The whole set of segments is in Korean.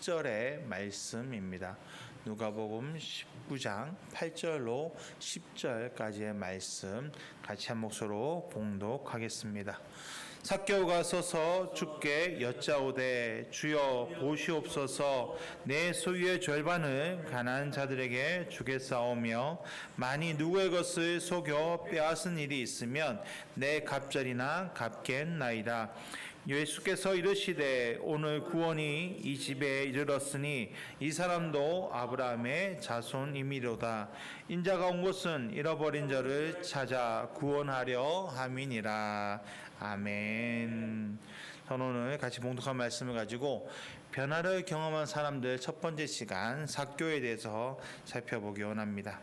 10절의 말씀입니다. 누가복음 19장 8절로 10절까지의 말씀 같이 한 목소리로 봉독하겠습니다. 삭개오가 서서 주께 여짜오되 주여 보시옵소서 내 소유의 절반을 가난한 자들에게 주겠사오며 만일 누구의 것을 속여 빼앗은 일이 있으면 내 갑절이나 갚겠나이다. 예수께서 이르시되 오늘 구원이 이 집에 이르렀으니 이 사람도 아브라함의 자손이미로다. 인자가 온 것은 잃어버린 자를 찾아 구원하려 함이니라. 아멘. 저는 오늘 같이 봉독한 말씀을 가지고 변화를 경험한 사람들 첫 번째 시간 삭개오에 대해서 살펴보기 원합니다.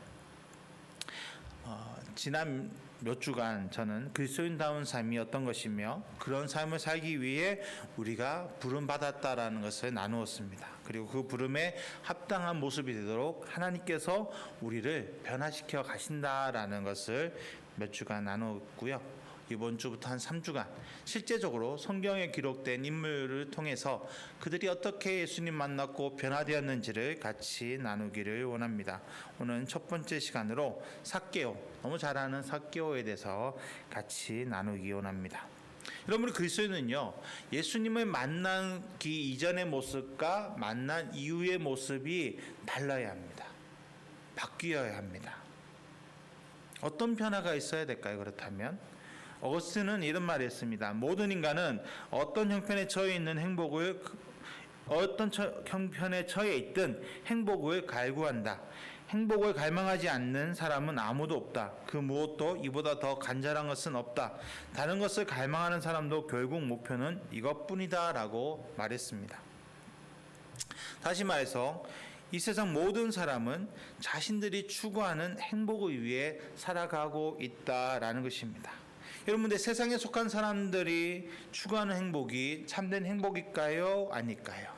지난 몇 주간 저는 그리스도인다운 삶이 어떤 것이며 그런 삶을 살기 위해 우리가 부름받았다라는 것을 나누었습니다. 그리고 그 부름에 합당한 모습이 되도록 하나님께서 우리를 변화시켜 가신다라는 것을 몇 주간 나누었고요. 이번 주부터 한 3주간 실제적으로 성경에 기록된 인물을 통해서 그들이 어떻게 예수님 만났고 변화되었는지를 같이 나누기를 원합니다. 오늘은 첫 번째 시간으로 삭개오, 너무 잘 아는 삭개오에 대해서 같이 나누기 원합니다. 여러분, 그리스도인은요, 예수님을 만나기 이전의 모습과 만난 이후의 모습이 달라야 합니다. 바뀌어야 합니다. 어떤 변화가 있어야 될까요? 그렇다면 어거스틴은 이런 말을 했습니다. 모든 인간은 어떤 형편에 처해 있는 형편에 처해 있든 행복을 갈구한다. 행복을 갈망하지 않는 사람은 아무도 없다. 그 무엇도 이보다 더 간절한 것은 없다. 다른 것을 갈망하는 사람도 결국 목표는 이것뿐이다 라고 말했습니다. 다시 말해서 이 세상 모든 사람은 자신들이 추구하는 행복을 위해 살아가고 있다라는 것입니다. 여러분들, 세상에 속한 사람들이 추구하는 행복이 참된 행복일까요? 아닐까요?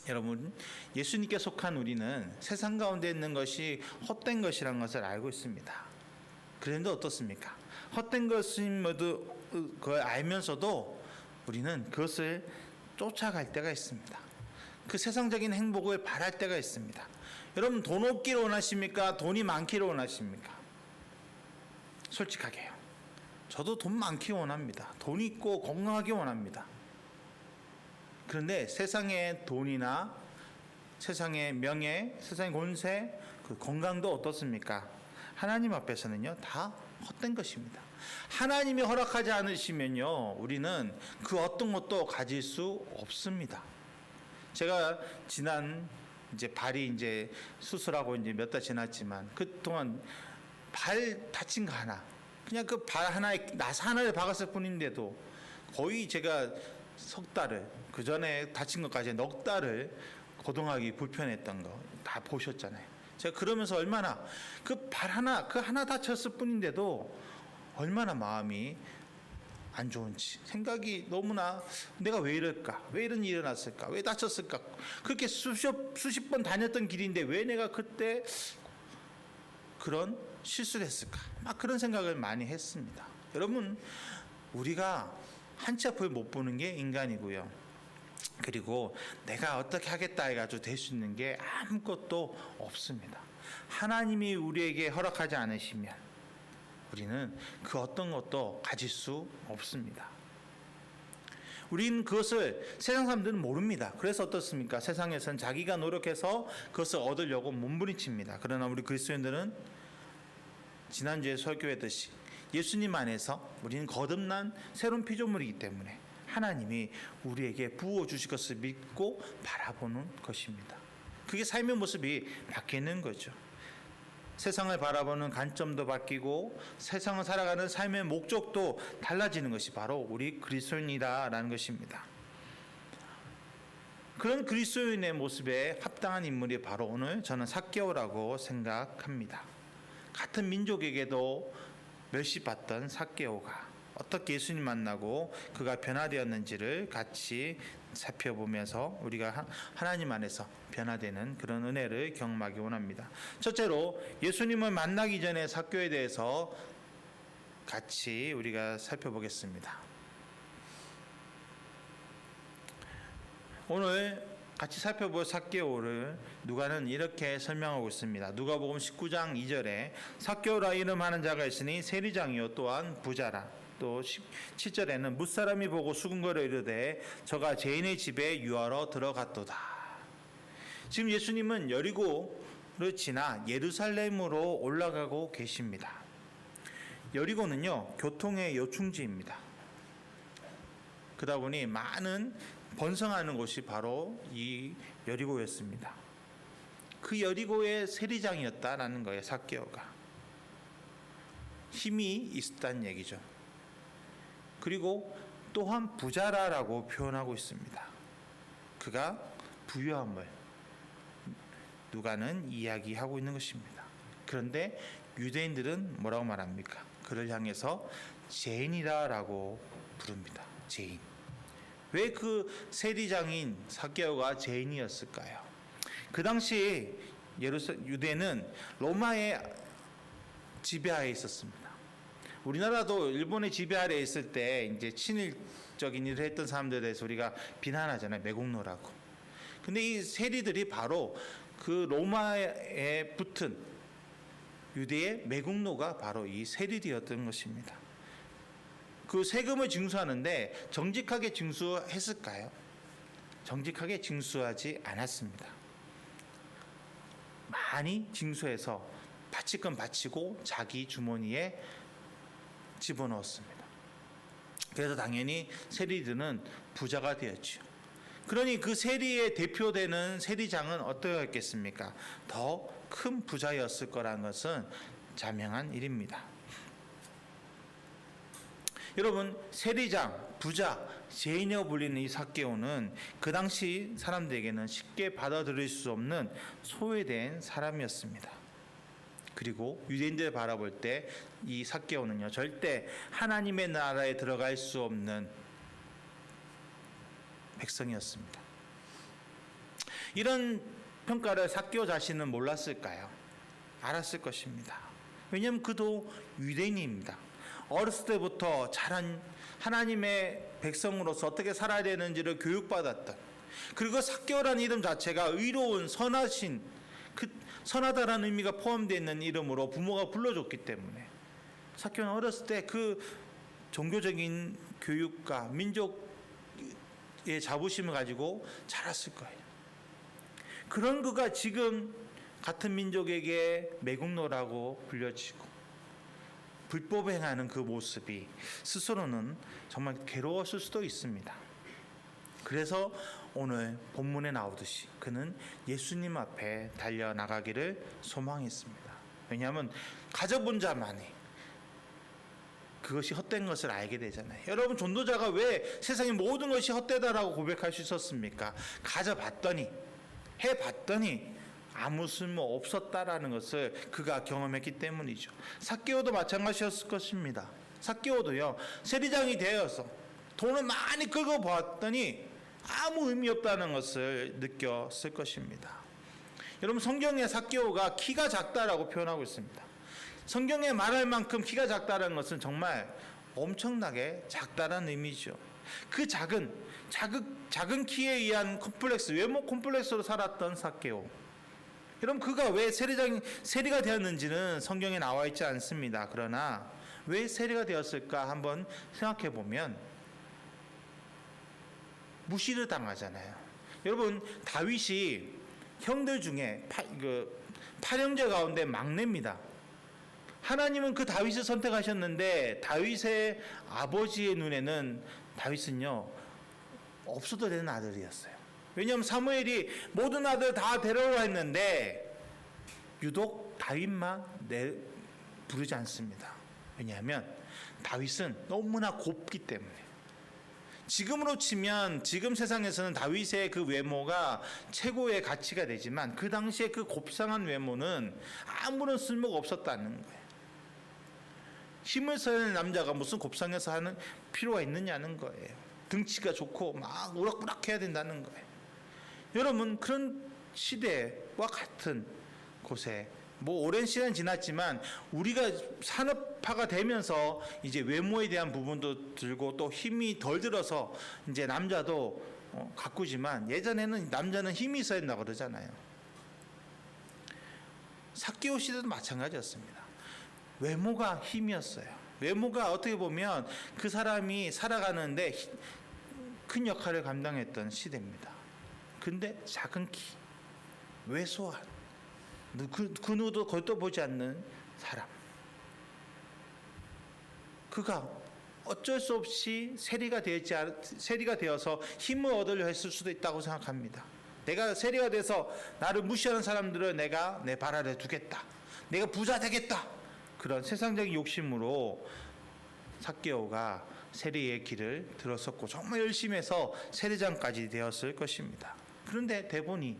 여러분, 예수님께 속한 우리는 세상 가운데 있는 것이 헛된 것이라는 것을 알고 있습니다. 그런데 어떻습니까? 헛된 것인 그걸 알면서도 우리는 그것을 쫓아갈 때가 있습니다. 그 세상적인 행복을 바랄 때가 있습니다. 여러분, 돈 없기를 원하십니까? 돈이 많기를 원하십니까? 솔직하게요. 저도 돈 많기 원합니다. 돈 있고 건강하기 원합니다. 그런데 세상의 돈이나 세상의 명예, 세상의 권세, 그 건강도 어떻습니까? 하나님 앞에서는요, 다 헛된 것입니다. 하나님이 허락하지 않으시면요, 우리는 그 어떤 것도 가질 수 없습니다. 제가 지난 발이 수술하고 몇 달 지났지만 그동안 발 다친 거 하나, 그냥 그 발 하나에 나사 하나를 박았을 뿐인데도 거의 제가 석 달을, 그 전에 다친 것까지 넉 달을 거동하기 불편했던 거 다 보셨잖아요. 제가 그러면서 얼마나 그 발 하나, 그 하나 다쳤을 뿐인데도 얼마나 마음이 안 좋은지, 생각이 너무나 내가 왜 이럴까? 왜 이런 일이 일어났을까? 왜 다쳤을까? 그렇게 수십 번 다녔던 길인데 왜 내가 그때 그런 실수를 했을까? 막 그런 생각을 많이 했습니다. 여러분, 우리가 한 치 앞을 못 보는 게 인간이고요. 그리고 내가 어떻게 하겠다 해가지고 될 수 있는 게 아무것도 없습니다. 하나님이 우리에게 허락하지 않으시면 우리는 그 어떤 것도 가질 수 없습니다. 우리는 그것을 세상 사람들은 모릅니다. 그래서 어떻습니까? 세상에서는 자기가 노력해서 그것을 얻으려고 몸부림칩니다. 그러나 우리 그리스도인들은 지난주에 설교했듯이 예수님 안에서 우리는 거듭난 새로운 피조물이기 때문에 하나님이 우리에게 부어주실 것을 믿고 바라보는 것입니다. 그게 삶의 모습이 바뀌는 거죠. 세상을 바라보는 관점도 바뀌고 세상을 살아가는 삶의 목적도 달라지는 것이 바로 우리 그리스도인이라는 것입니다. 그런 그리스도인의 모습에 합당한 인물이 바로 오늘 저는 삭개오라고 생각합니다. 같은 민족에게도 멸시받던 삭개오가 어떻게 예수님 만나고 그가 변화되었는지를 같이 살펴보면서 우리가 하나님 안에서 변화되는 그런 은혜를 경험하기 원합니다. 첫째로 예수님을 만나기 전에 삭개오에 대해서 같이 우리가 살펴보겠습니다. 오늘 같이 살펴볼 삭개오를 누가는 이렇게 설명하고 있습니다. 누가복음 19장 2절에 삭개오라 이름하는 자가 있으니 세리장이요 또한 부자라. 또 7절에는 뭇사람이 보고 수군거려 이르되 저가 죄인의 집에 유하러 들어갔도다. 지금 예수님은 여리고를 지나 예루살렘으로 올라가고 계십니다. 여리고는요 교통의 요충지입니다. 그러다 보니 많은 번성하는 곳이 바로 이 여리고였습니다. 그 여리고의 세리장이었다라는 거예요. 삭개오가 힘이 있었다는 얘기죠. 그리고 또한 부자라라고 표현하고 있습니다. 그가 부유함을 누가는 이야기하고 있는 것입니다. 그런데 유대인들은 뭐라고 말합니까? 그를 향해서 죄인이라고 부릅니다. 죄인. 왜 그 세리장인 삭개오가 죄인이었을까요? 그 당시 유대는 로마의 지배하에 있었습니다. 우리나라도 일본의 지배 아래에 있을 때 이제 친일적인 일을 했던 사람들에 대해서 우리가 비난하잖아요. 매국노라고. 근데 이 세리들이 바로 그 로마에 붙은 유대의 매국노가 바로 이 세리들이었던 것입니다. 그 세금을 징수하는데 정직하게 징수했을까요? 정직하게 징수하지 않았습니다. 많이 징수해서 바칠 건 바치고 자기 주머니에 집어넣었습니다. 그래서 당연히 세리들은 부자가 되었죠. 그러니 그 세리의 대표되는 세리장은 어떠했겠습니까? 더 큰 부자였을 거라는 것은 자명한 일입니다. 여러분, 세리장, 부자, 죄인이라고 불리는 이 삭개오는 그 당시 사람들에게는 쉽게 받아들일 수 없는 소외된 사람이었습니다. 그리고 유대인들 바라볼 때 이 삭개오는요 절대 하나님의 나라에 들어갈 수 없는 백성이었습니다. 이런 평가를 삭개오 자신은 몰랐을까요? 알았을 것입니다. 왜냐하면 그도 유대인입니다. 어렸을 때부터 자란 하나님의 백성으로서 어떻게 살아야 되는지를 교육받았던, 그리고 삭개오라는 이름 자체가 의로운 선하신, 그 선하다라는 의미가 포함되어 있는 이름으로 부모가 불러줬기 때문에 삭개오는 어렸을 때 그 종교적인 교육과 민족의 자부심을 가지고 자랐을 거예요. 그런 그가 지금 같은 민족에게 매국노라고 불려지고 불법 행하는 그 모습이 스스로는 정말 괴로웠을 수도 있습니다. 그래서 오늘 본문에 나오듯이 그는 예수님 앞에 달려나가기를 소망했습니다. 왜냐하면 가져본 자만이 그것이 헛된 것을 알게 되잖아요. 여러분, 전도자가 왜 세상의 모든 것이 헛되다라고 고백할 수 있었습니까? 가져봤더니, 해봤더니 아무 쓸모 없었다라는 것을 그가 경험했기 때문이죠. 삭개오도 마찬가지였을 것입니다. 삭개오도요 세리장이 되어서 돈을 많이 끌고 보았더니 아무 의미 없다는 것을 느꼈을 것입니다. 여러분, 성경에 삭개오가 키가 작다라고 표현하고 있습니다. 성경에 말할 만큼 키가 작다는 것은 정말 엄청나게 작다는 의미죠. 그 작은 키에 의한 콤플렉스, 외모 콤플렉스로 살았던 삭개오. 여러분, 그가 왜 세리가 되었는지는 성경에 나와 있지 않습니다. 그러나 왜 세리가 되었을까 한번 생각해 보면 무시를 당하잖아요. 여러분, 다윗이 형들 중에 8형제 가운데 막내입니다. 하나님은 그 다윗을 선택하셨는데 다윗의 아버지의 눈에는 다윗은요 없어도 되는 아들이었어요. 왜냐하면 사무엘이 모든 아들 다 데려오라 했는데 유독 다윗만 부르지 않습니다. 왜냐하면 다윗은 너무나 곱기 때문에. 지금으로 치면 지금 세상에서는 다윗의 그 외모가 최고의 가치가 되지만 그 당시에 그 곱상한 외모는 아무런 쓸모가 없었다는 거예요. 힘을 써야 하는 남자가 무슨 곱상해서 하는 필요가 있느냐는 거예요. 등치가 좋고 막 우락부락해야 된다는 거예요. 여러분, 그런 시대와 같은 곳에 오랜 시간이 지났지만 우리가 산업화가 되면서 이제 외모에 대한 부분도 들고 또 힘이 덜 들어서 이제 남자도 가꾸지만 예전에는 남자는 힘이 있어야 된다고 그러잖아요. 삭개오 시대도 마찬가지였습니다. 외모가 힘이었어요. 외모가 어떻게 보면 그 사람이 살아가는데 큰 역할을 감당했던 시대입니다. 근데 작은 키, 왜소한, 그 누구도 겉도 보지 않는 사람. 그가 어쩔 수 없이 세리가 되어서 힘을 얻으려 했을 수도 있다고 생각합니다. 내가 세리가 돼서 나를 무시하는 사람들을 내가 내 발 아래 두겠다. 내가 부자 되겠다. 그런 세상적인 욕심으로 삭개오가 세리의 길을 들었었고 정말 열심히 해서 세리장까지 되었을 것입니다. 그런데 대본이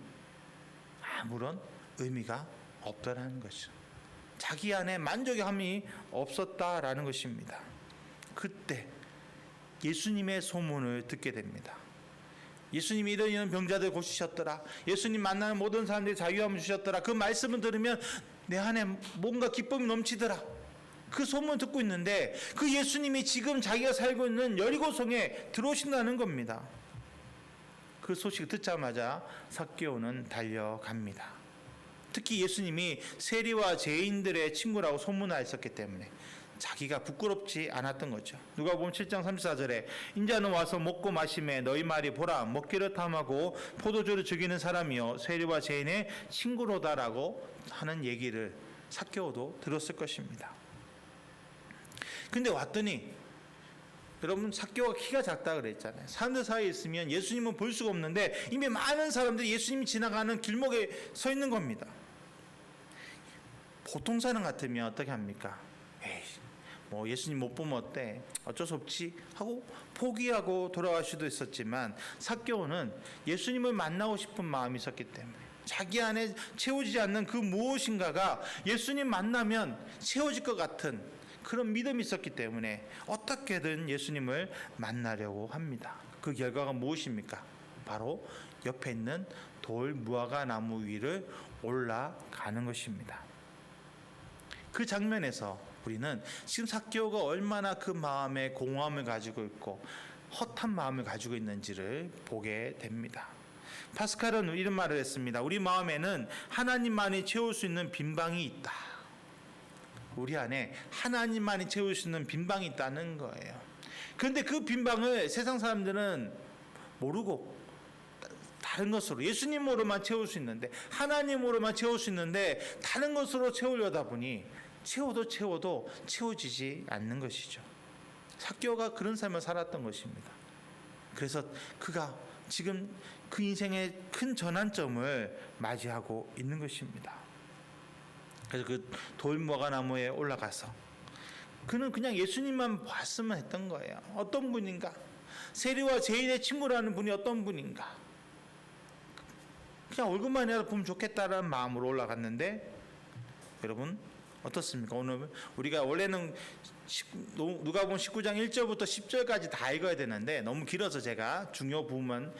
아무런 의미가 없다라는 것이죠. 자기 안에 만족함이 없었다라는 것입니다. 그때 예수님의 소문을 듣게 됩니다. 예수님이 이런 병자들 고치셨더라. 예수님 만나는 모든 사람들이 자유함을 주셨더라. 그 말씀을 들으면 내 안에 뭔가 기쁨이 넘치더라. 그 소문을 듣고 있는데 그 예수님이 지금 자기가 살고 있는 여리고성에 들어오신다는 겁니다. 그 소식을 듣자마자 삭개오는 달려갑니다. 특히 예수님이 세리와 죄인들의 친구라고 소문나 있었기 때문에 자기가 부끄럽지 않았던 거죠. 누가복음 7장 34절에 인자는 와서 먹고 마시매 너희 말이 보라 먹기를 탐하고 포도주를 즐기는 사람이요 세리와 죄인의 친구로다라고 하는 얘기를 삭개오도 들었을 것입니다. 근데 왔더니 여러분 삭개오가 키가 작다 그랬잖아요. 사람들 사이에 있으면 예수님은 볼 수가 없는데 이미 많은 사람들이 예수님이 지나가는 길목에 서 있는 겁니다. 보통 사람 같으면 어떻게 합니까? 에이, 뭐 예수님 못 보면 어때? 어쩔 수 없지 하고 포기하고 돌아갈 수도 있었지만 삭개오는 예수님을 만나고 싶은 마음이 있었기 때문에 자기 안에 채워지지 않는 그 무엇인가가 예수님 만나면 채워질 것 같은 그런 믿음이 있었기 때문에 어떻게든 예수님을 만나려고 합니다. 그 결과가 무엇입니까? 바로 옆에 있는 돌 무화과 나무 위를 올라가는 것입니다. 그 장면에서 우리는 지금 삭개오가 얼마나 그 마음에 공허함을 가지고 있고 헛한 마음을 가지고 있는지를 보게 됩니다. 파스칼은 이런 말을 했습니다. 우리 마음에는 하나님만이 채울 수 있는 빈방이 있다. 우리 안에 하나님만이 채울 수 있는 빈방이 있다는 거예요. 그런데 그 빈방을 세상 사람들은 모르고 다른 것으로 예수님으로만 채울 수 있는데 하나님으로만 채울 수 있는데 다른 것으로 채우려다 보니 채워도 채워지지 않는 것이죠. 삭개오가 그런 삶을 살았던 것입니다. 그래서 그가 지금 그 인생의 큰 전환점을 맞이하고 있는 것입니다. 그래서 그 돌무화과 나무에 올라가서 그는 그냥 예수님만 봤으면 했던 거예요. 어떤 분인가? 세리와 죄인의 친구라는 분이 어떤 분인가? 그냥 얼굴만이라도 보면 좋겠다라는 마음으로 올라갔는데 여러분 어떻습니까? 오늘 우리가 원래는 누가복음 19장 1절부터 10절까지 다 읽어야 되는데 너무 길어서 제가 중요 부분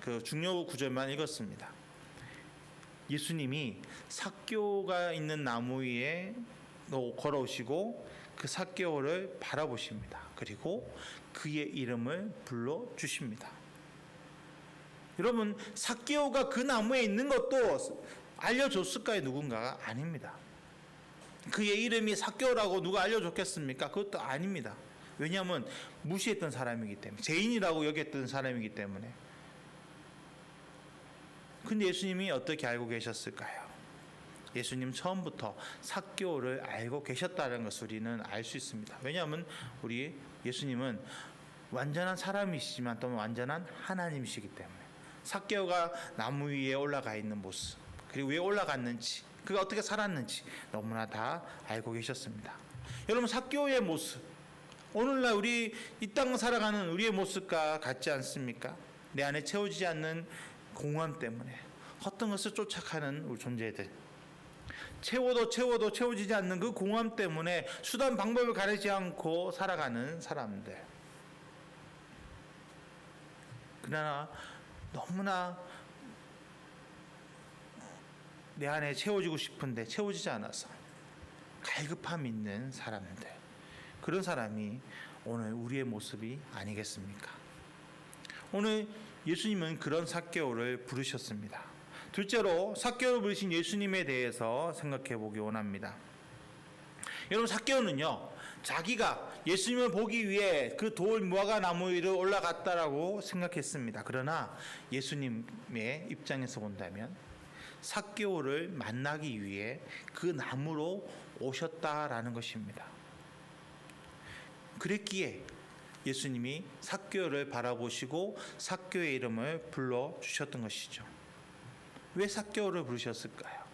그 중요 구절만 읽었습니다. 예수님이 삭개오가 있는 나무 위에 걸어오시고 그 삭개오를 바라보십니다. 그리고 그의 이름을 불러 주십니다. 여러분 삭개오가 그 나무에 있는 것도 알려줬을까요? 누군가가? 아닙니다. 그의 이름이 삭개오라고 누가 알려줬겠습니까? 그것도 아닙니다. 왜냐하면 무시했던 사람이기 때문에 죄인이라고 여겼던 사람이기 때문에. 근데 예수님이 어떻게 알고 계셨을까요? 예수님 처음부터 삭개오를 알고 계셨다는 것을 우리는 알 수 있습니다. 왜냐하면 우리 예수님은 완전한 사람이시지만 또 완전한 하나님이시기 때문에 삭개오가 나무 위에 올라가 있는 모습 그리고 왜 올라갔는지 그가 어떻게 살았는지 너무나 다 알고 계셨습니다. 여러분 삭개오의 모습 오늘날 우리 이 땅 살아가는 우리의 모습과 같지 않습니까? 내 안에 채워지지 않는 공허함 때문에 어떤 것을 쫓아가는 우리 존재들 채워도 채워지지 않는 그 공허함 때문에 수단 방법을 가리지 않고 살아가는 사람들. 그러나 너무나 내 안에 채워지고 싶은데 채워지지 않아서 갈급함 있는 사람들. 그런 사람이 오늘 우리의 모습이 아니겠습니까? 오늘 예수님은 그런 삭개오를 부르셨습니다. 둘째로 삭개오를 부르신 예수님에 대해서 생각해 보기 원합니다. 여러분, 삭개오는요, 자기가 예수님을 보기 위해 그 돌 무화과 나무 위로 올라갔다라고 생각했습니다. 그러나 예수님의 입장에서 본다면 삭개오를 만나기 위해 그 나무로 오셨다라는 것입니다. 그랬기에 예수님이 삭개오를 바라보시고 삭개오의 이름을 불러주셨던 것이죠. 왜 삭개오를 부르셨을까요?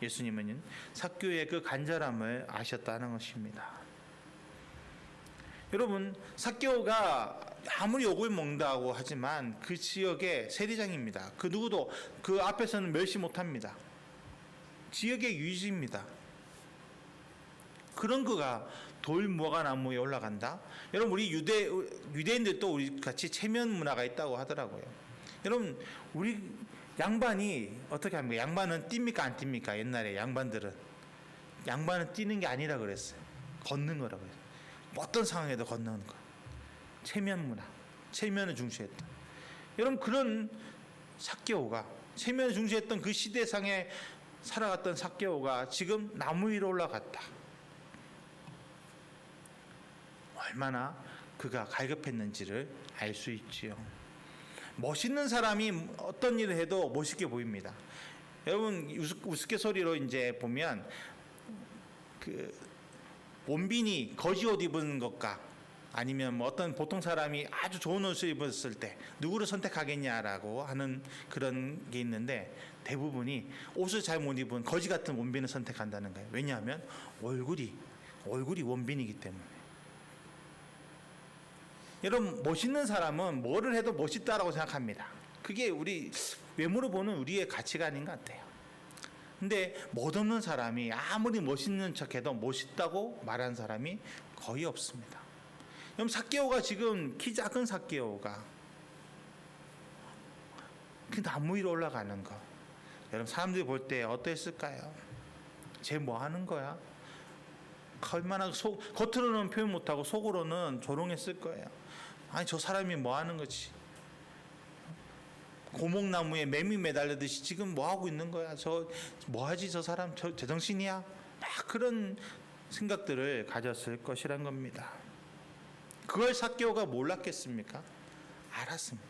예수님은 삭개오의 그 간절함을 아셨다는 것입니다. 여러분, 삭개오가 아무리 욕을 먹는다고 하지만 그 지역의 세리장입니다. 그 누구도 그 앞에서는 멸시 못합니다. 지역의 유지입니다. 그런 그가 돌 무화과 나무에 올라간다? 여러분, 우리 유대인들도 우리 같이 체면 문화가 있다고 하더라고요. 여러분, 우리 양반이 어떻게 합니까? 양반은 뜁니까 안 뜁니까? 옛날에 양반은 뛰는 게 아니라 그랬어요. 걷는 거라고 했어요. 어떤 상황에도 걷는 거. 체면 문화, 체면을 중시했다. 여러분, 그런 삭개오가, 체면을 중시했던 그 시대상에 살아갔던 삭개오가 지금 나무 위로 올라갔다. 얼마나 그가 갈급했는지를 알 수 있지요. 멋있는 사람이 어떤 일을 해도 멋있게 보입니다. 여러분, 우스갯소리로 이제 보면 그 원빈이 거지 옷 입은 것과 아니면 뭐 어떤 보통 사람이 아주 좋은 옷을 입었을 때 누구를 선택하겠냐라고 하는 그런 게 있는데, 대부분이 옷을 잘 못 입은 거지 같은 원빈을 선택한다는 거예요. 왜냐하면 얼굴이 원빈이기 때문에. 여러분, 멋있는 사람은 뭐를 해도 멋있다라고 생각합니다. 그게 우리 외모로 보는 우리의 가치관인 것 같아요. 근데 멋없는 사람이 아무리 멋있는 척해도 멋있다고 말하는 사람이 거의 없습니다. 그럼 삭개오가 지금 키 작은 삭개오가 그 나무 위로 올라가는 거, 여러분, 사람들이 볼 때 어땠을까요? 쟤 뭐 하는 거야? 얼마나 겉으로는 표현 못하고 속으로는 조롱했을 거예요. 아니, 저 사람이 뭐 하는 거지? 고목나무에 매미 매달리듯이 지금 뭐 하고 있는 거야? 저 뭐 하지? 저 사람 제정신이야? 막 그런 생각들을 가졌을 것이란 겁니다. 그걸 삭개오가 몰랐겠습니까? 알았습니다.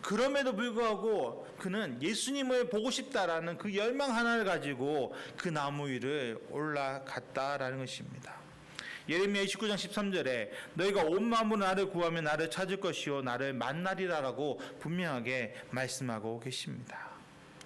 그럼에도 불구하고 그는 예수님을 보고 싶다라는 그 열망 하나를 가지고 그 나무 위를 올라갔다라는 것입니다. 예레미야 29장 13절에 너희가 온 마음으로 나를 구하면 나를 찾을 것이요 나를 만나리라라고 분명하게 말씀하고 계십니다.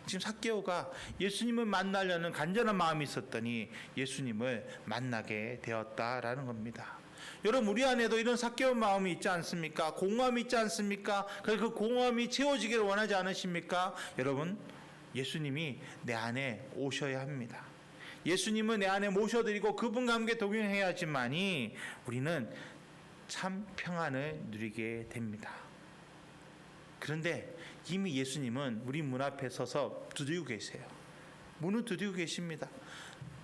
지금 삭개오가 예수님을 만나려는 간절한 마음이 있었더니 예수님을 만나게 되었다라는 겁니다. 여러분, 우리 안에도 이런 삭개오 마음이 있지 않습니까? 공허함이 있지 않습니까? 그 공허함이 채워지기를 원하지 않으십니까? 여러분, 예수님이 내 안에 오셔야 합니다. 예수님을 내 안에 모셔드리고 그분과 함께 동행해야지만이 우리는 참 평안을 누리게 됩니다. 그런데 이미 예수님은 우리 문 앞에 서서 두드리고 계세요. 문을 두드리고 계십니다.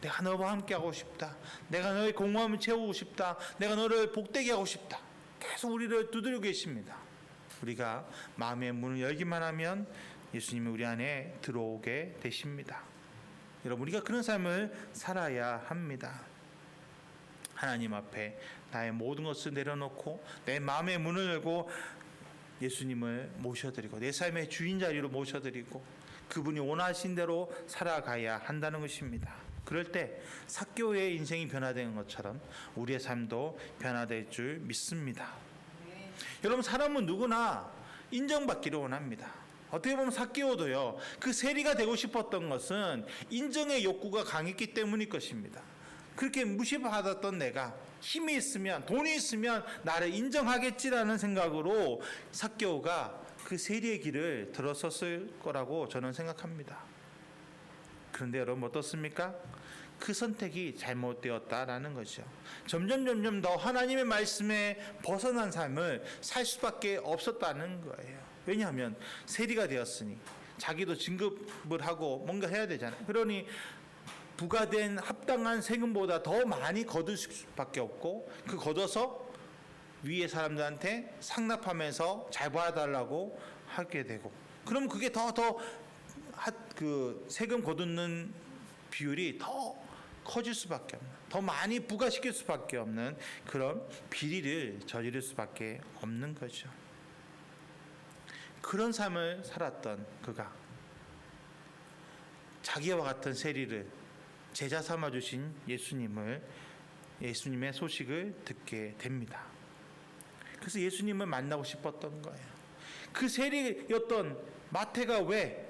내가 너와 함께 하고 싶다. 내가 너의 공허함을 채우고 싶다. 내가 너를 복되게 하고 싶다. 계속 우리를 두드리고 계십니다. 우리가 마음의 문을 열기만 하면 예수님이 우리 안에 들어오게 되십니다. 여러분, 우리가 그런 삶을 살아야 합니다. 하나님 앞에 나의 모든 것을 내려놓고 내 마음의 문을 열고 예수님을 모셔드리고 내 삶의 주인 자리로 모셔드리고 그분이 원하신 대로 살아가야 한다는 것입니다. 그럴 때 삭개오의 인생이 변화되는 것처럼 우리의 삶도 변화될 줄 믿습니다. 여러분, 사람은 누구나 인정받기를 원합니다. 어떻게 보면 삭개오도요, 그 세리가 되고 싶었던 것은 인정의 욕구가 강했기 때문일 것입니다. 그렇게 무시받았던 내가 힘이 있으면, 돈이 있으면 나를 인정하겠지라는 생각으로 삭개오가 그 세리의 길을 들어섰을 거라고 저는 생각합니다. 그런데 여러분, 어떻습니까? 그 선택이 잘못되었다라는 거죠. 점점 더 하나님의 말씀에 벗어난 삶을 살 수밖에 없었다는 거예요. 왜냐하면 세리가 되었으니 자기도 진급을 하고 뭔가 해야 되잖아요. 그러니 부과된 합당한 세금보다 더 많이 거둘 수밖에 없고, 그 거둬서 위에 사람들한테 상납하면서 잘 봐달라고 하게 되고, 그럼 그게 그 세금 거두는 비율이 더 커질 수밖에 없는, 더 많이 부과시킬 수밖에 없는 그런 비리를 저지를 수밖에 없는 거죠. 그런 삶을 살았던 그가 자기와 같은 세리를 제자 삼아 주신 예수님의 소식을 듣게 됩니다. 그래서 예수님을 만나고 싶었던 거예요. 그 세리였던 마태가 왜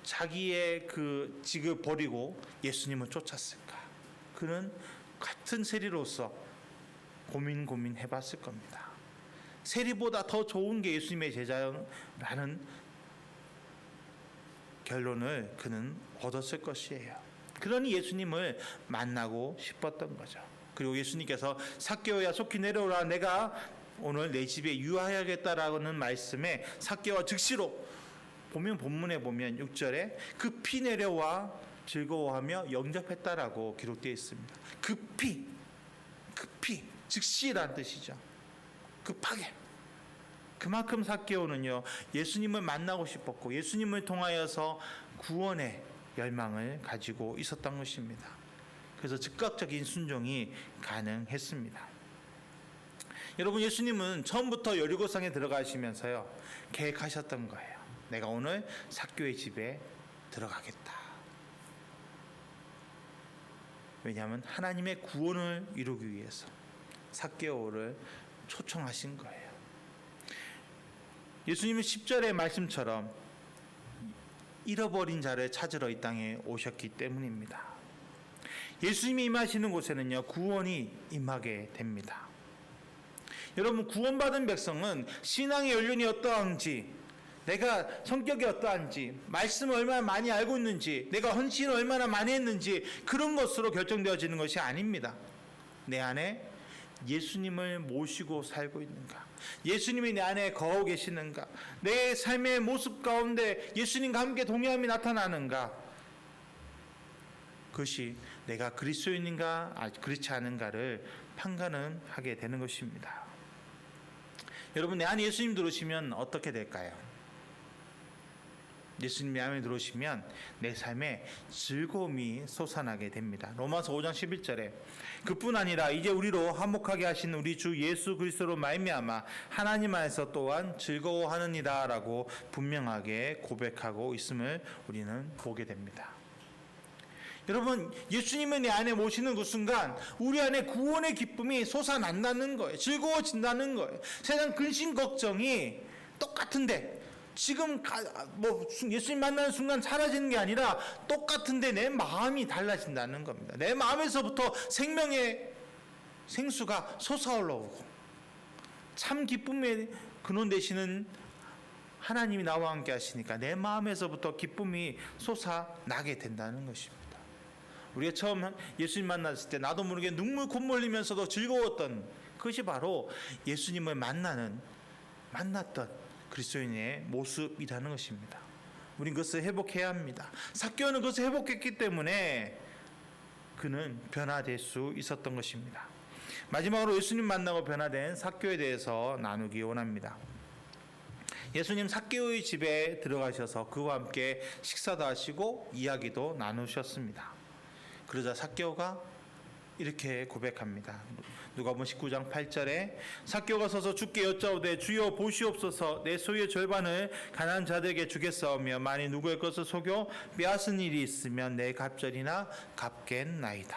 자기의 그 직을 버리고 예수님을 쫓았을까? 그는 같은 세리로서 고민해봤을 겁니다. 세리보다 더 좋은 게 예수님의 제자라는 결론을 그는 얻었을 것이에요. 그러니 예수님을 만나고 싶었던 거죠. 그리고 예수님께서 삭개오야 속히 내려오라, 내가 오늘 내 집에 유하여야겠다라는 말씀에 삭개오가 즉시로 본문에 보면 6절에 급히 내려와 즐거워하며 영접했다라고 기록되어 있습니다. 급히 즉시라는 뜻이죠. 급하게. 그만큼 삭개오는요, 예수님을 만나고 싶었고 예수님을 통하여서 구원의 열망을 가지고 있었던 것입니다. 그래서 즉각적인 순종이 가능했습니다. 여러분, 예수님은 처음부터 여리고성에 들어가시면서요 계획하셨던 거예요. 내가 오늘 삭개오의 집에 들어가겠다. 왜냐하면 하나님의 구원을 이루기 위해서 삭개오를 초청하신 거예요. 예수님은 10절의 말씀처럼 잃어버린 자를 찾으러 이 땅에 오셨기 때문입니다. 예수님이 임하시는 곳에는요 구원이 임하게 됩니다. 여러분, 구원받은 백성은 신앙의 연륜이 어떠한지, 내가 성격이 어떠한지, 말씀을 얼마나 많이 알고 있는지, 내가 헌신을 얼마나 많이 했는지 그런 것으로 결정되어지는 것이 아닙니다. 내 안에 예수님을 모시고 살고 있는가, 예수님이 내 안에 거하고 계시는가, 내 삶의 모습 가운데 예수님과 함께 동행함이 나타나는가, 그것이 내가 그리스도인인가 그렇지 않은가를 판단은 하게 되는 것입니다. 여러분, 내 안에 예수님 들어오시면 어떻게 될까요? 예수님 내 안에 들어오시면 내 삶에 즐거움이 솟아나게 됩니다. 로마서 5장 11절에 그뿐 아니라 이제 우리로 화목하게 하신 우리 주 예수 그리스도로 말미암아 하나님 안에서 또한 즐거워하느니라 라고 분명하게 고백하고 있음을 우리는 보게 됩니다. 여러분, 예수님을 내 안에 모시는 그 순간 우리 안에 구원의 기쁨이 솟아난다는 거예요. 즐거워진다는 거예요. 세상 근심 걱정이 똑같은데 지금 예수님 만나는 순간 사라지는 게 아니라 똑같은데 내 마음이 달라진다는 겁니다. 내 마음에서부터 생명의 생수가 솟아올라오고 참 기쁨의 근원 되시는 하나님이 나와 함께 하시니까 내 마음에서부터 기쁨이 솟아나게 된다는 것입니다. 우리가 처음 예수님 만났을 때 나도 모르게 눈물 콧물 흘리면서도 즐거웠던 그것이 바로 예수님을 만났던 그리스도인의 모습이라는 것입니다. 우린 그것을 회복해야 합니다. 삭개오는 그것을 회복했기 때문에 그는 변화될 수 있었던 것입니다. 마지막으로 예수님 만나고 변화된 삭개오에 대해서 나누기 원합니다. 예수님 삭개오의 집에 들어가셔서 그와 함께 식사도 하시고 이야기도 나누셨습니다. 그러자 삭개오가 이렇게 고백합니다. 누가복음 19장 8절에 삭개오가 서서 주께 여짜오되 주여 보시옵소서, 내 소유의 절반을 가난한 자들에게 주겠사오며 만일 누구의 것을 속여 빼앗은 일이 있으면 내 갑절이나 갚겠나이다.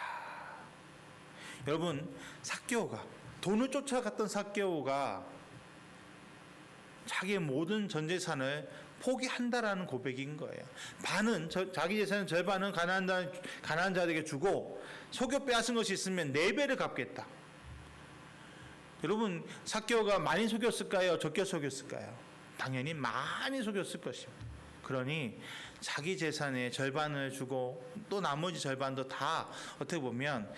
여러분, 삭개오가 돈을 쫓아갔던 삭개오가 자기의 모든 전 재산을 포기한다라는 고백인 거예요. 자기 재산의 절반은 가난한 자들에게 주고 속여 빼앗은 것이 있으면 4배를 갚겠다. 여러분, 삭개오가 많이 속였을까요? 적게 속였을까요? 당연히 많이 속였을 것입니다. 그러니 자기 재산의 절반을 주고 또 나머지 절반도 다 어떻게 보면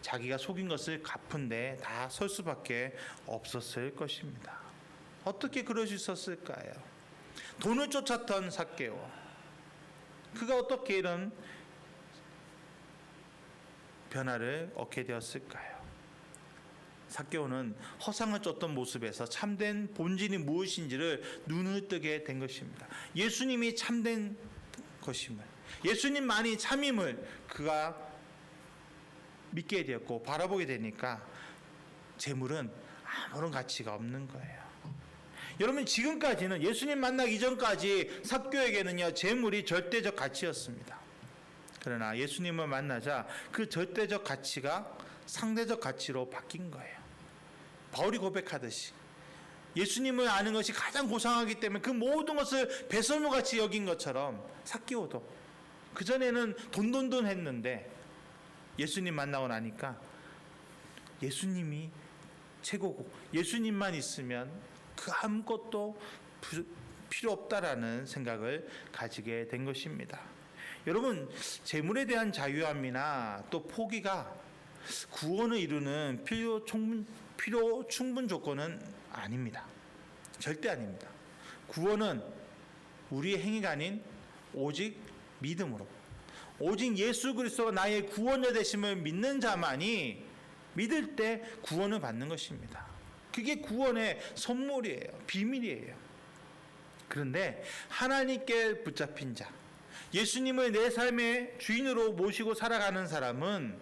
자기가 속인 것을 갚은데 다 설 수밖에 없었을 것입니다. 어떻게 그럴 수 있었을까요? 돈을 쫓았던 삭개오, 그가 어떻게 이런 변화를 얻게 되었을까요? 삭개오는 허상을 쫓던 모습에서 참된 본질이 무엇인지를 눈을 뜨게 된 것입니다. 예수님이 참된 것임을, 예수님만이 참임을 그가 믿게 되었고 바라보게 되니까 재물은 아무런 가치가 없는 거예요. 여러분, 지금까지는 예수님 만나기 이전까지 삭개오에게는요 재물이 절대적 가치였습니다. 그러나 예수님을 만나자 그 절대적 가치가 상대적 가치로 바뀐 거예요. 바울이 고백하듯이 예수님을 아는 것이 가장 고상하기 때문에 그 모든 것을 배설물같이 여긴 것처럼 삭개오도 그전에는 돈돈돈 했는데 예수님 만나고 나니까 예수님이 최고고 예수님만 있으면 그 아무것도 필요 없다라는 생각을 가지게 된 것입니다. 여러분, 재물에 대한 자유함이나 또 포기가 구원을 이루는 필요 충분 조건은 아닙니다. 절대 아닙니다. 구원은 우리의 행위가 아닌 오직 믿음으로, 오직 예수 그리스도가 나의 구원자 되심을 믿는 자만이 믿을 때 구원을 받는 것입니다. 그게 구원의 선물이에요. 비밀이에요. 그런데 하나님께 붙잡힌 자, 예수님을 내 삶의 주인으로 모시고 살아가는 사람은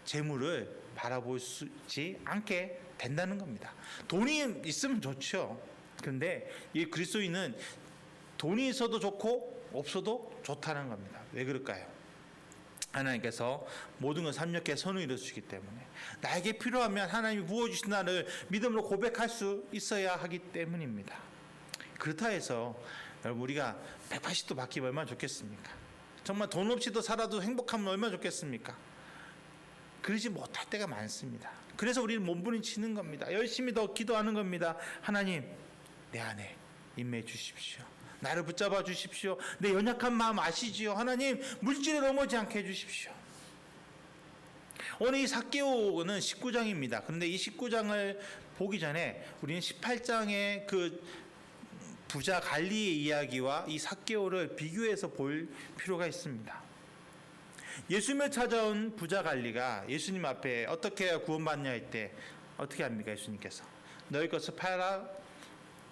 재물을 바라보지 않게 된다는 겁니다. 돈이 있으면 좋죠. 그런데 이 그리스도인은 돈이 있어도 좋고 없어도 좋다는 겁니다. 왜 그럴까요? 하나님께서 모든 걸 삼력해 선을 이루시기 때문에 나에게 필요하면 하나님이 부어주신 나를 믿음으로 고백할 수 있어야 하기 때문입니다. 그렇다 해서 여러분, 우리가 180도 바뀌면 얼마나 좋겠습니까? 정말 돈 없이도 살아도 행복하면 얼마나 좋겠습니까? 그러지 못할 때가 많습니다. 그래서 우리는 몸부림치는 겁니다. 열심히 더 기도하는 겁니다. 하나님, 내 안에 임해 주십시오. 나를 붙잡아 주십시오. 내 연약한 마음 아시지요? 하나님, 물질에 넘어지 않게 해주십시오. 오늘 이 삭개오는 19장입니다. 그런데 이 19장을 보기 전에 우리는 18장의 그 부자 갈리의 이야기와 이 삭개오를 비교해서 볼 필요가 있습니다. 예수님을 찾아온 부자 갈리가 예수님 앞에 어떻게 해야 구원받냐 할 때 어떻게 합니까? 예수님께서 너희 것을 팔아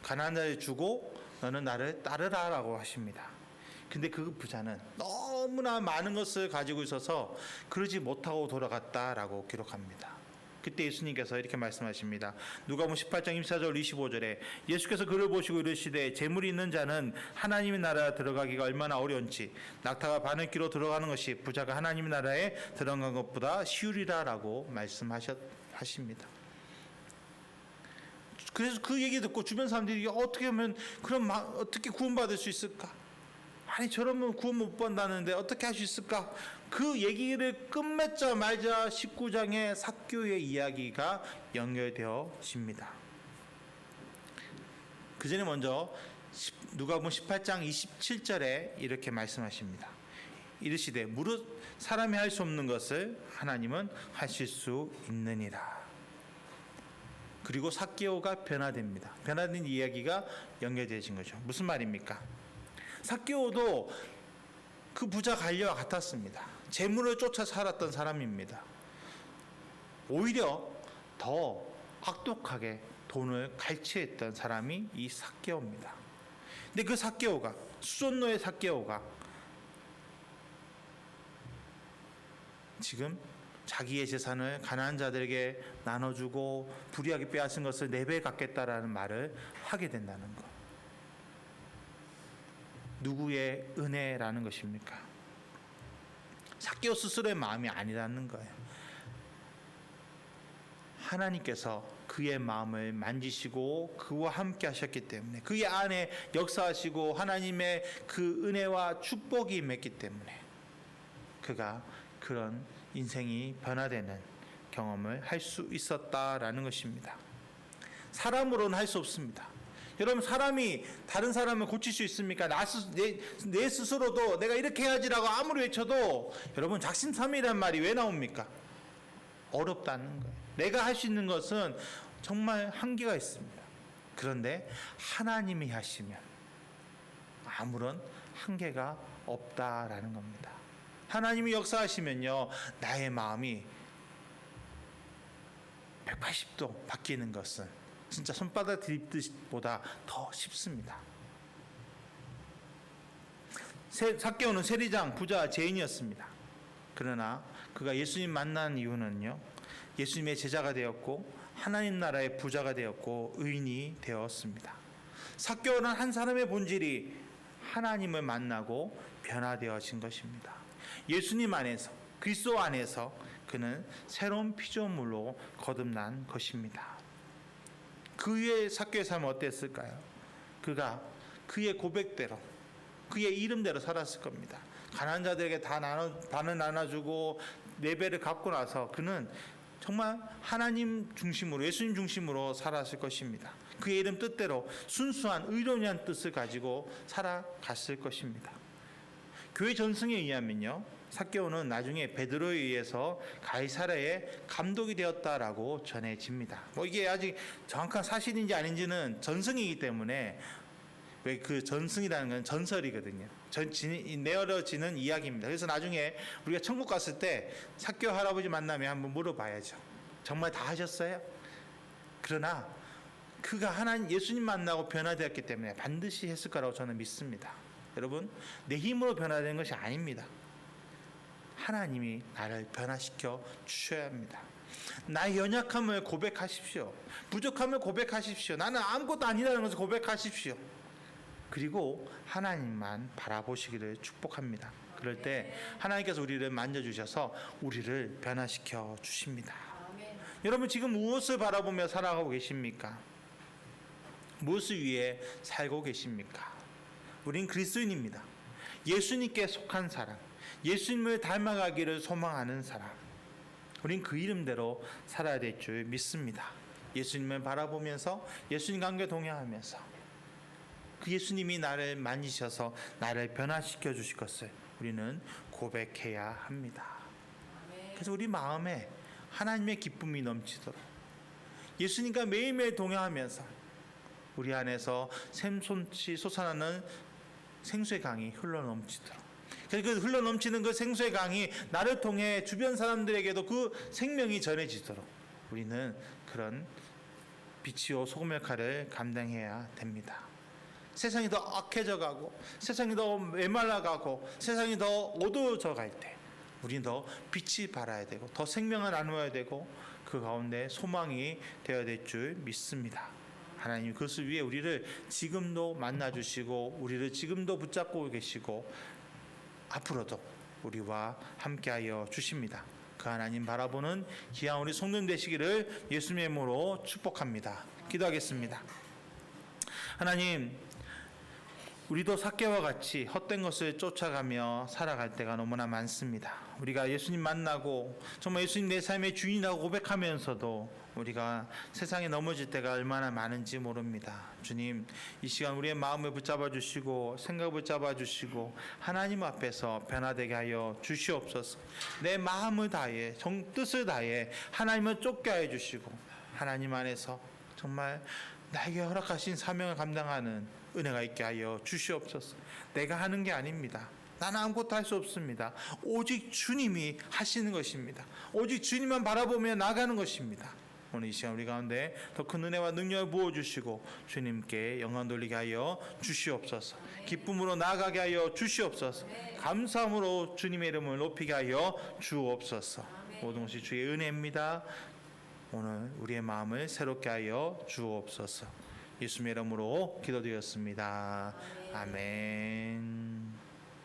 가난한 자에 주고 너는 나를 따르라 라고 하십니다. 근데 그 부자는 너무나 많은 것을 가지고 있어서 그러지 못하고 돌아갔다라고 기록합니다. 그때 예수님께서 이렇게 말씀하십니다. 누가복음 18장 24절 25절에 예수께서 그를 보시고 이르시되 재물이 있는 자는 하나님의 나라에 들어가기가 얼마나 어려운지 낙타가 바늘귀로 들어가는 것이 부자가 하나님의 나라에 들어간 것보다 쉬우리라 라고 말씀하십니다. 그래서 그 얘기 듣고 주변 사람들이 어떻게 하면 그럼 어떻게 구원받을 수 있을까? 아니 저러면 구원 못 받는다는데 어떻게 할 수 있을까? 그 얘기를 끝맺자마자 19장의 삭개오의 이야기가 연결되어집니다. 그 전에 먼저 누가복음 18장 27절에 이렇게 말씀하십니다. 이르시되 무릇 사람이 할 수 없는 것을 하나님은 하실 수 있느니라. 그리고 삭개오가 변화됩니다. 변화된 이야기가 연결되어진 거죠. 무슨 말입니까? 삭개오도 그 부자 갈리와 같았습니다. 재물을 쫓아 살았던 사람입니다. 오히려 더 악독하게 돈을 갈취했던 사람이 이 삭개오입니다. 근데 그 삭개오가, 수존노의 삭개오가 지금 자기의 재산을 가난한 자들에게 나눠주고 불의하게 빼앗은 것을 4배 갚겠다라는 말을 하게 된다는 것. 누구의 은혜라는 것입니까? 삭개오 스스로의 마음이 아니라는 거예요. 하나님께서 그의 마음을 만지시고 그와 함께 하셨기 때문에 그의 안에 역사하시고 하나님의 그 은혜와 축복이 임했기 때문에 그가 그런 인생이 변화되는 경험을 할 수 있었다라는 것입니다. 사람으로는 할 수 없습니다. 여러분, 사람이 다른 사람을 고칠 수 있습니까? 내 스스로도 내가 이렇게 해야지라고 아무리 외쳐도 여러분 작심삼일이란 말이 왜 나옵니까? 어렵다는 거예요. 내가 할 수 있는 것은 정말 한계가 있습니다. 그런데 하나님이 하시면 아무런 한계가 없다라는 겁니다. 하나님이 역사하시면요 나의 마음이 180도 바뀌는 것은 진짜 손바닥 들이붓기보다 더 쉽습니다. 삭개오는 세리장 부자 죄인이었습니다. 그러나 그가 예수님 만난 이유는요, 예수님의 제자가 되었고 하나님 나라의 부자가 되었고 의인이 되었습니다. 삭개오는 한 사람의 본질이 하나님을 만나고 변화되어진 것입니다. 예수님 안에서, 그리스도 안에서 그는 새로운 피조물로 거듭난 것입니다. 그 후에 삭개오의 삶은 어땠을까요? 그가 그의 고백대로, 그의 이름대로 살았을 겁니다. 가난한 자들에게 반을 나눠주고 4배를 갚고 나서 그는 정말 하나님 중심으로, 예수님 중심으로 살았을 것입니다. 그의 이름 뜻대로 순수한 의로운 뜻을 가지고 살아갔을 것입니다. 교회 전승에 의하면요, 삭개오는 나중에 베드로에 의해서 가이사랴의 감독이 되었다라고 전해집니다. 이게 아직 정확한 사실인지 아닌지는 전승이기 때문에, 왜 그 전승이라는 건 전설이거든요. 내어지는 이야기입니다. 그래서 나중에 우리가 천국 갔을 때 삭개오 할아버지 만나면 한번 물어봐야죠. 정말 다 하셨어요? 그러나 그가 하나님 예수님 만나고 변화되었기 때문에 반드시 했을 거라고 저는 믿습니다. 여러분, 내 힘으로 변화되는 것이 아닙니다. 하나님이 나를 변화시켜 주셔야 합니다. 나의 연약함을 고백하십시오. 부족함을 고백하십시오. 나는 아무것도 아니라는 것을 고백하십시오. 그리고 하나님만 바라보시기를 축복합니다. 그럴 때 하나님께서 우리를 만져주셔서 우리를 변화시켜 주십니다. 여러분, 지금 무엇을 바라보며 살아가고 계십니까? 무엇을 위해 살고 계십니까? 우린 그리스도인입니다. 예수님께 속한 사람, 예수님을 닮아가기를 소망하는 사람, 우린 그 이름대로 살아야 될 줄 믿습니다. 예수님을 바라보면서 예수님과 함께 동행하면서 그 예수님이 나를 만지셔서 나를 변화시켜 주실 것을 우리는 고백해야 합니다. 그래서 우리 마음에 하나님의 기쁨이 넘치도록 예수님과 매일매일 동행하면서 우리 안에서 샘솟이 솟아나는 생수의 강이 흘러넘치도록, 그래서 그 흘러넘치는 그 생수의 강이 나를 통해 주변 사람들에게도 그 생명이 전해지도록 우리는 그런 빛이요 소금의 역할을 감당해야 됩니다. 세상이 더 악해져 가고 세상이 더 메말라가고 세상이 더 어두워져 갈 때 우리는 더 빛이 발아야 되고 더 생명을 나누어야 되고 그 가운데 소망이 되어야 될 줄 믿습니다. 하나님 그것을 위해 우리를 지금도 만나주시고 우리를 지금도 붙잡고 계시고 앞으로도 우리와 함께하여 주십니다. 그 하나님 바라보는 귀한 우리 성도님 되시기를 예수님의 이름으로 축복합니다. 기도하겠습니다. 하나님, 우리도 삭개와 같이 헛된 것을 쫓아가며 살아갈 때가 너무나 많습니다. 우리가 예수님 만나고 정말 예수님 내 삶의 주인이라고 고백하면서도 우리가 세상에 넘어질 때가 얼마나 많은지 모릅니다. 주님, 이 시간 우리의 마음을 붙잡아 주시고 생각을 붙잡아 주시고 하나님 앞에서 변화되게 하여 주시옵소서. 내 마음을 다해 뜻을 다해 하나님을 쫓게 해 주시고 하나님 안에서 정말 나에게 허락하신 사명을 감당하는 은혜가 있게 하여 주시옵소서. 내가 하는 게 아닙니다. 나는 아무것도 할 수 없습니다. 오직 주님이 하시는 것입니다. 오직 주님만 바라보며 나가는 것입니다. 오늘 이 시간 우리 가운데 더 큰 은혜와 능력을 부어주시고 주님께 영광 돌리게 하여 주시옵소서. 기쁨으로 나아가게 하여 주시옵소서. 감사함으로 주님의 이름을 높이게 하여 주옵소서. 모든 것이 주의 은혜입니다. 오늘 우리의 마음을 새롭게 하여 주옵소서. 예수님의 이름으로 기도드렸습니다. 아멘.